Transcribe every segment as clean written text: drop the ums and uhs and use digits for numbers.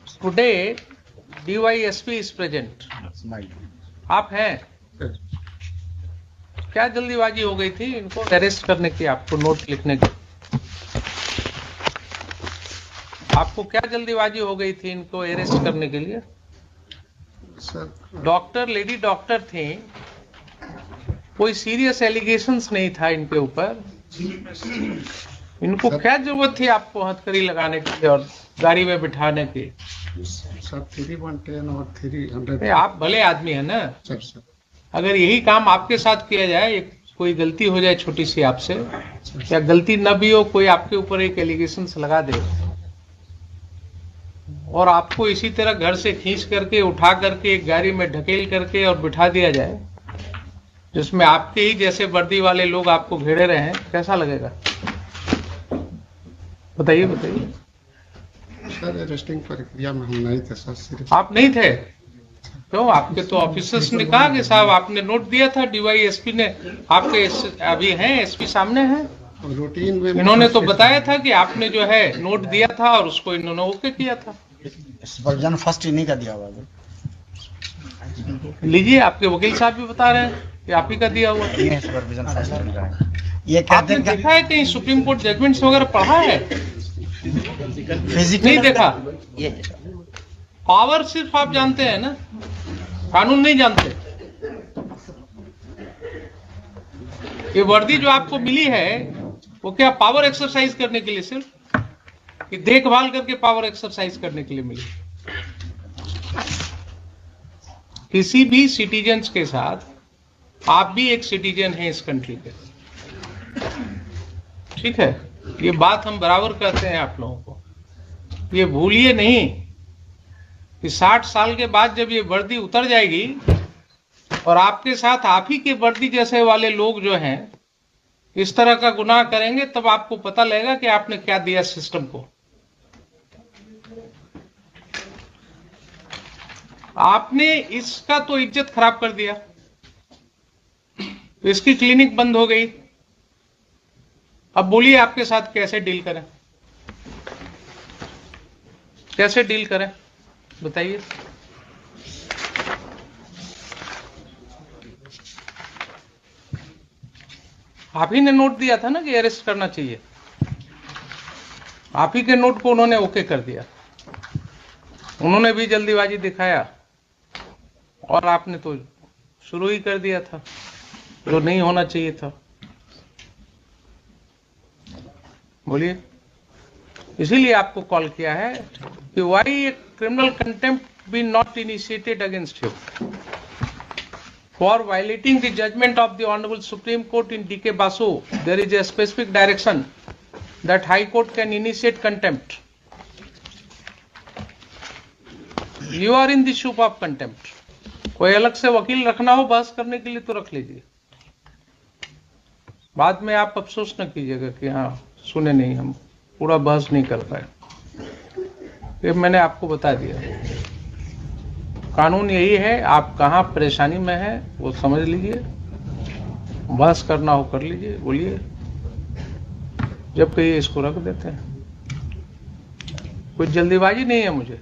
Today, DYSP is present. आप हैं? क्या जल्दीबाजी हो गई थी इनको अरेस्ट करने की, आपको नोट लिखने की? आपको क्या जल्दीबाजी हो गई थी इनको अरेस्ट करने के लिए? डॉक्टर, लेडी डॉक्टर थी, कोई सीरियस एलिगेशंस नहीं था इनके ऊपर। इनको क्या जरूरत थी आपको हथकड़ी लगाने की और गाड़ी में बिठाने की? सर 311 और 300। आप भले आदमी है ना सर अगर यही काम आपके साथ किया जाए, कोई गलती हो जाए छोटी सी आपसे, या गलती न भी हो, कोई आपके ऊपर एक एलिगेशंस लगा दे और आपको इसी तरह घर से खींच करके उठा करके एक गाड़ी में ढकेल करके और बिठा दिया जाए, जिसमें आपके ही जैसे वर्दी वाले लोग आपको घेरे रहे हैं, कैसा लगेगा? बताइए बताइए। सर अरेस्टिंग प्रक्रिया में हम नहीं थे सर। सिर्फ आप नहीं थे? क्यों? आपके तो ऑफिसर्स ने कहा कि साहब आपने नोट दिया था, डीवाईएसपी ने आपके अभी हैं, एसपी सामने हैं, रूटीन में इन्होंने तो बताया था कि आपने जो है नोट दिया था और उसको इन्होंने ओके किया था। सुपरविजन फर्स्ट इन्हीं का दिया हुआ है। लीजिए, आपके वकील साहब भी बता रहे हैं कि आप ही का दिया हुआ। ये सुपरविजन फर्स्ट इनका है। ये आपने देखा है कहीं सुप्रीम कोर्ट जजमेंट्स वगैरह पढ़ा है? फिजिकल नहीं देखा। ये पावर सिर्फ आप जानते हैं ना, कानून नहीं जानते। ये वर्दी जो आपको मिली है वो क्या पावर एक्सरसाइज करने के लिए, सिर्फ कि देखभाल करके पावर एक्सरसाइज करने के लिए मिली? किसी भी सिटीजन्स के साथ आप भी एक सिटीजन हैं इस कंट्री के, ठीक है? ये बात हम बराबर कहते हैं आप लोगों को। ये भूलिए नहीं कि 60 साल के बाद जब ये वर्दी उतर जाएगी और आपके साथ आप ही के वर्दी जैसे वाले लोग जो हैं इस तरह का गुनाह करेंगे, तब आपको पता लगेगा कि आपने क्या दिया सिस्टम को। आपने इसका तो इज्जत खराब कर दिया, तो इसकी क्लिनिक बंद हो गई। अब बोलिए आपके साथ कैसे डील करें, कैसे डील करें, बताइए। आप ही ने नोट दिया था ना कि अरेस्ट करना चाहिए, आप ही के नोट को उन्होंने ओके कर दिया। उन्होंने भी जल्दीबाजी दिखाया और आपने तो शुरू ही कर दिया था जो नहीं होना चाहिए था। बोलिए, इसीलिए आपको कॉल किया है कि why a criminal contempt be not initiated against you for violating the judgment of the honourable supreme court in DK Basu. There is a specific direction that high court can initiate contempt. You are in the soup of contempt. कोई अलग से वकील रखना हो बहस करने के लिए तो रख लीजिए, बाद में आप अफसोस न कीजिएगा कि हाँ सुने नहीं, हम पूरा बहस नहीं कर पाए। ये मैंने आपको बता दिया, कानून यही है। आप कहाँ परेशानी में है वो समझ लीजिए, बहस करना हो कर लीजिए, बोलिए, जब कहिए इसको रख देते हैं। कोई जल्दीबाजी नहीं है मुझे।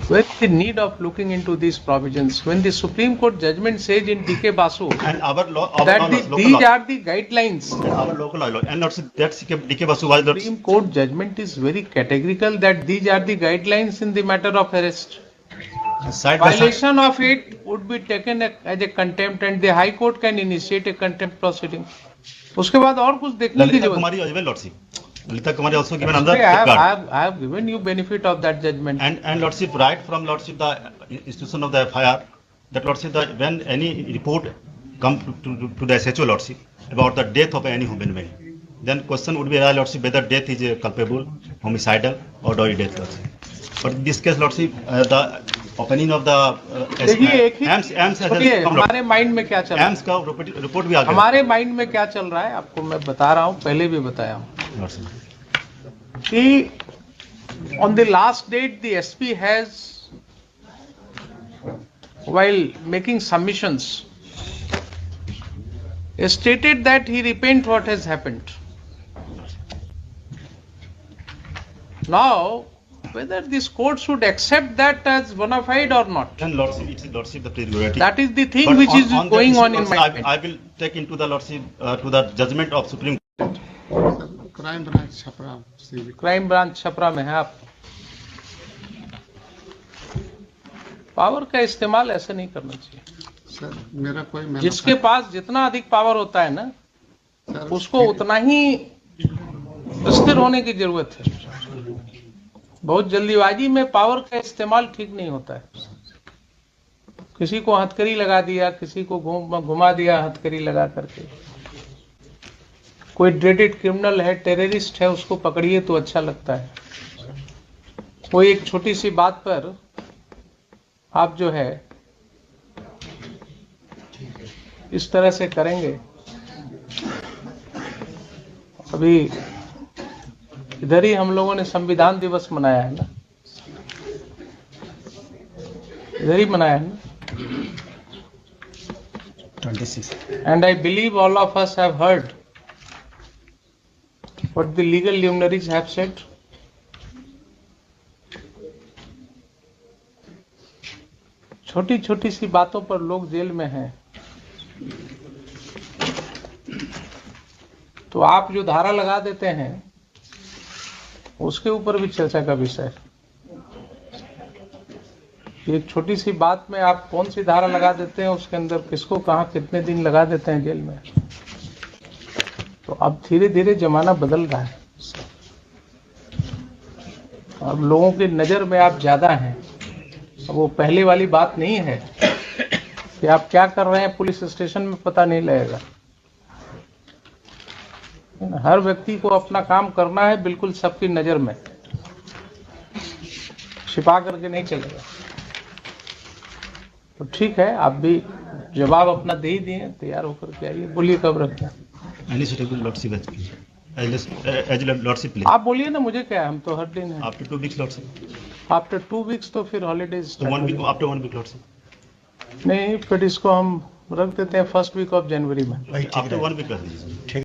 Where is the need of looking into these provisions when the Supreme Court judgment says in DK Basu And our law, that local these law, are the guidelines? our local law, and not that's DK Basu was the Supreme Court judgment is very categorical that these are the guidelines in the matter of arrest. side by side. Violation of it would be taken as a contempt and the High Court can initiate a contempt proceeding. उसके बाद और कुछ देखने की Lalita जरूरत Kumari as well, Lordship. Lalita Kumari also given under नहीं। safeguard. I have given you benefit of that judgment. And Lordship, right from Lordship the institution of the FIR, that Lordship the when any report come to the SHO Lordship about the death of any human being, then question would be Lordship whether death is culpable, homicidal or doggy death Lordship. But in this case Lordship, the opinion of the देखिए, एक ही AMS सुनिए, हमारे mind में क्या चल रहा है, AMS का रिपोर्ट भी आ गया हमारे माइंड में क्या चल रहा है आपको मैं बता रहा हूँ, पहले भी बताया हूँ कि on the last date the SP has, while making submissions, stated that he repent what has happened. Now, whether this court should accept that as bona fide or not, Then Lordship, it is Lordship the prerogative. that is the thing But which is that going issue, on in Lordship, my mind. I will take into the Lordship to the judgment of Supreme Court. Crime branch Chhapra civil crime branch Chhapra में है आप। Power का इस्तेमाल ऐसे नहीं करना चाहिए। Sir मेरा कोई जिसके पास जितना अधिक पावर होता है ना, सर, उसको उतना ही स्थिर होने की जरूरत है। बहुत जल्दीबाजी में पावर का इस्तेमाल ठीक नहीं होता है। किसी को हथकड़ी लगा दिया, किसी को घुमा दिया हथकड़ी लगा करके। कोई ड्रेडेड क्रिमिनल है, टेररिस्ट है, उसको पकड़िए तो अच्छा लगता है। कोई एक छोटी सी बात पर आप जो है इस तरह से करेंगे। अभी इधर ही हम लोगों ने संविधान दिवस मनाया है ना, इधर ही मनाया है ना। 26. And I believe all of us have heard what the legal luminaries have said. छोटी छोटी सी बातों पर लोग जेल में हैं, तो आप जो धारा लगा देते हैं उसके ऊपर भी चर्चा का विषय है। एक छोटी सी बात में आप कौन सी धारा लगा देते हैं, उसके अंदर किसको कहां कितने दिन लगा देते हैं जेल में। तो अब धीरे धीरे जमाना बदल रहा है। अब लोगों की नजर में आप ज्यादा हैं। अब वो पहले वाली बात नहीं है कि आप क्या कर रहे हैं पुलिस स्टेशन में पता नहीं लगेगा। हर व्यक्ति को अपना काम करना है, बिल्कुल सबकी नजर में, छिपा करके नहीं चलेगा। तो ठीक है, आप भी जवाब अपना दे ही दिए, तैयार होकर के आइए। बोलिए कब रखते हैं? Any suitable Lordship as Lordship please. आप बोलिए ना, मुझे क्या है, हम तो हर दिन है। After 2 weeks Lordship. After 2 weeks तो फिर holidays So 1 week after 1 week Lordship. नहीं, फिर इसको हम रख देते हैं फर्स्ट वीक ऑफ जनवरी में। वही ठीक After रहेगा। 1 week कर दीजिए।